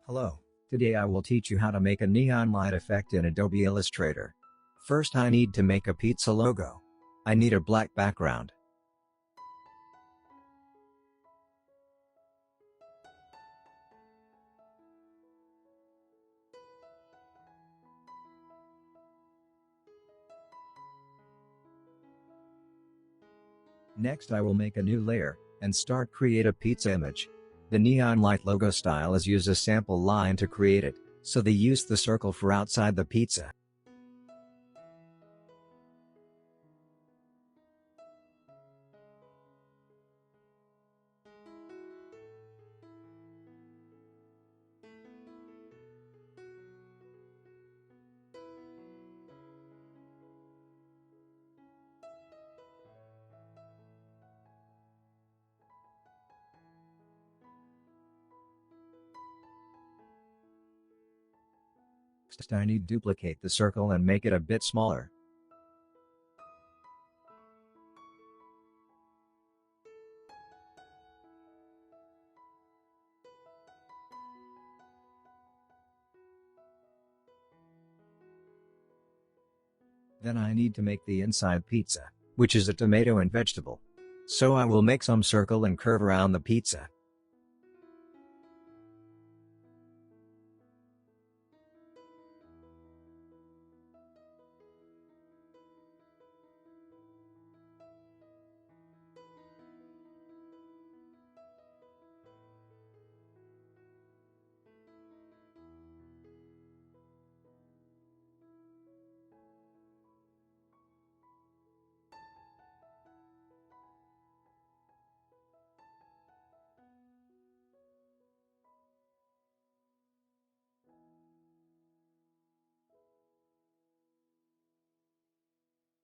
Hello, today I will teach you how to make a neon light effect in Adobe Illustrator. First I need to make a pizza logo. I need a black background. Next I will make a new layer, and start create a pizza image. The neon light logo style is use a sample line to create it, so they use the circle for outside the pizza. Next I need to duplicate the circle and make it a bit smaller. Then I need to make the inside pizza, which is a tomato and vegetable. So I will make some circle and curve around the pizza.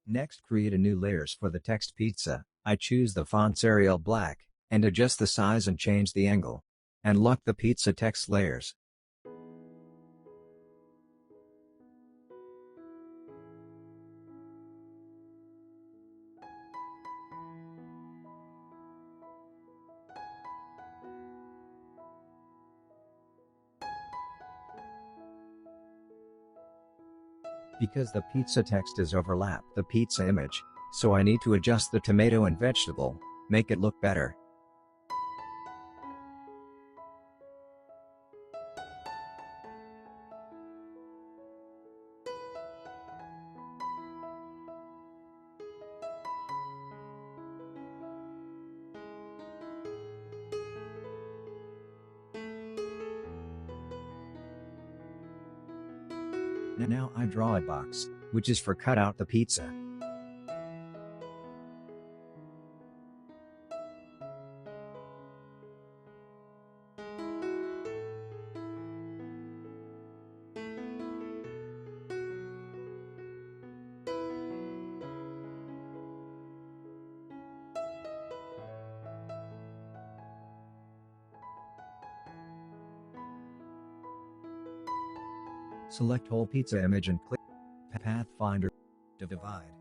Next create a new layers for the text pizza. I choose the fonts Arial black, and adjust the size and change the angle. And lock the pizza text layers. Because the pizza text is overlapped the pizza image, so I need to adjust the tomato and vegetable, make it look better. Now I draw a box, which is for cut out the pizza. Select whole pizza image and click Pathfinder to divide.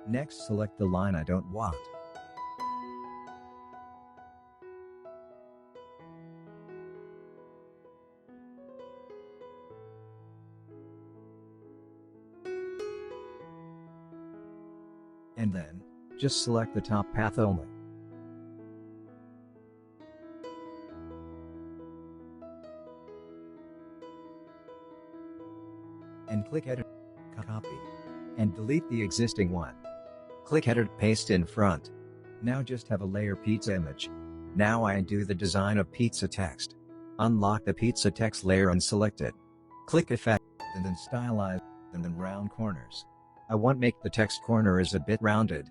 Next select the line I don't want. And then, just select the top path only. And click Edit, Copy, and delete the existing one. Click Edit Paste in front. Now just have a layer pizza image. Now I undo the design of pizza text. Unlock the pizza text layer and select it. Click Effect, and then Stylize, and then Round Corners. I want make the text corner is a bit rounded.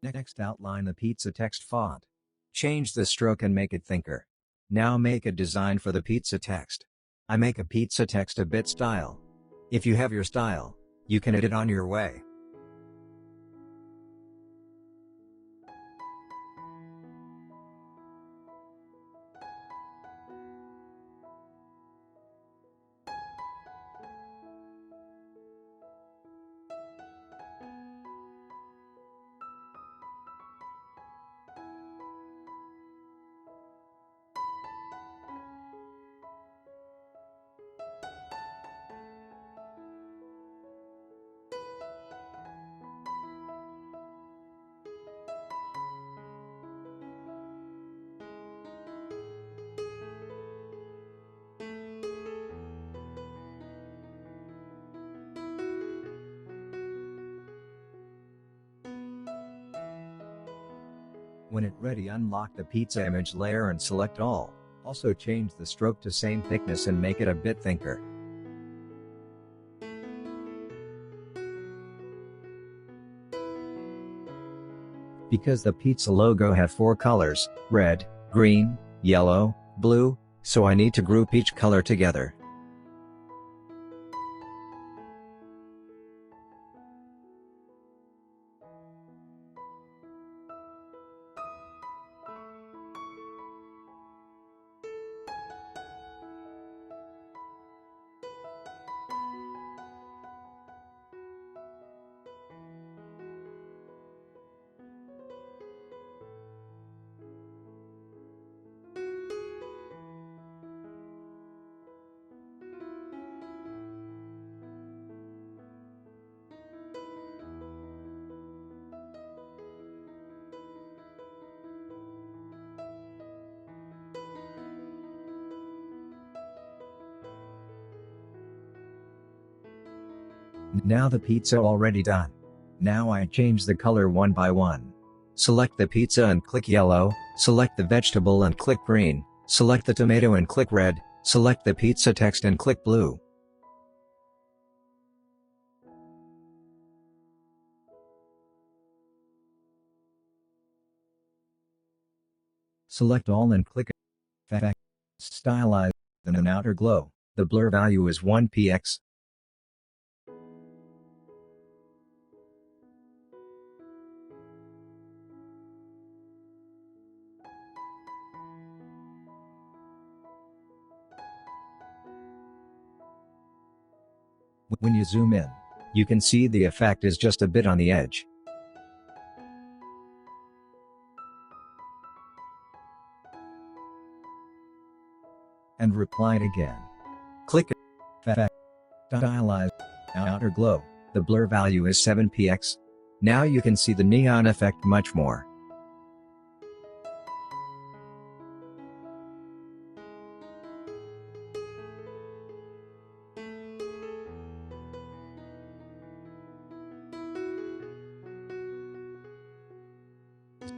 Next outline the pizza text font. Change the stroke and make it thicker. Now make a design for the pizza text. I make a pizza text a bit style. If you have your style, you can edit on your way. When it ready, unlock the pizza image layer and select all. Also change the stroke to same thickness and make it a bit thicker. Because the pizza logo have 4 colors, red, green, yellow, blue, so I need to group each color together. Now the pizza already done. Now I change the color one by one. Select the pizza and click yellow, select the vegetable and click green, select the tomato and click red, select the pizza text and click blue. Select all and click Effect, Stylize, and an outer glow. The blur value is 1px. When you zoom in, you can see the effect is just a bit on the edge. And reply it again. Click Effect, Stylize, outer glow. The blur value is 7px. Now you can see the neon effect much more.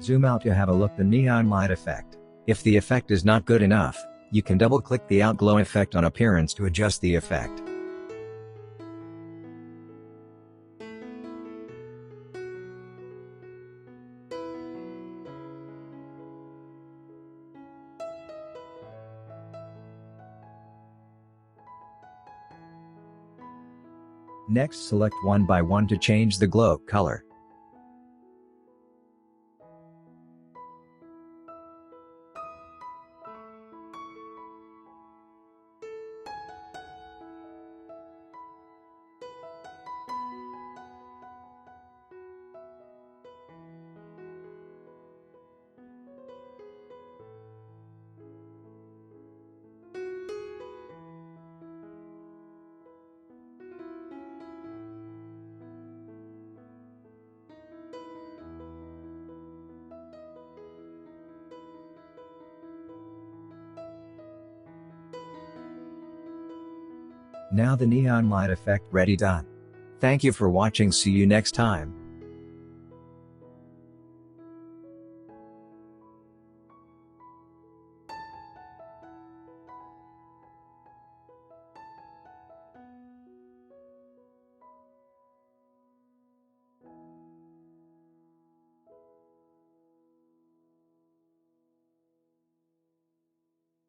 Zoom out to have a look the neon light effect. If the effect is not good enough, you can double-click the outglow effect on appearance to adjust the effect. Next, select one by one to change the glow color. Now the neon light effect ready done. Thank you for watching. See you next time.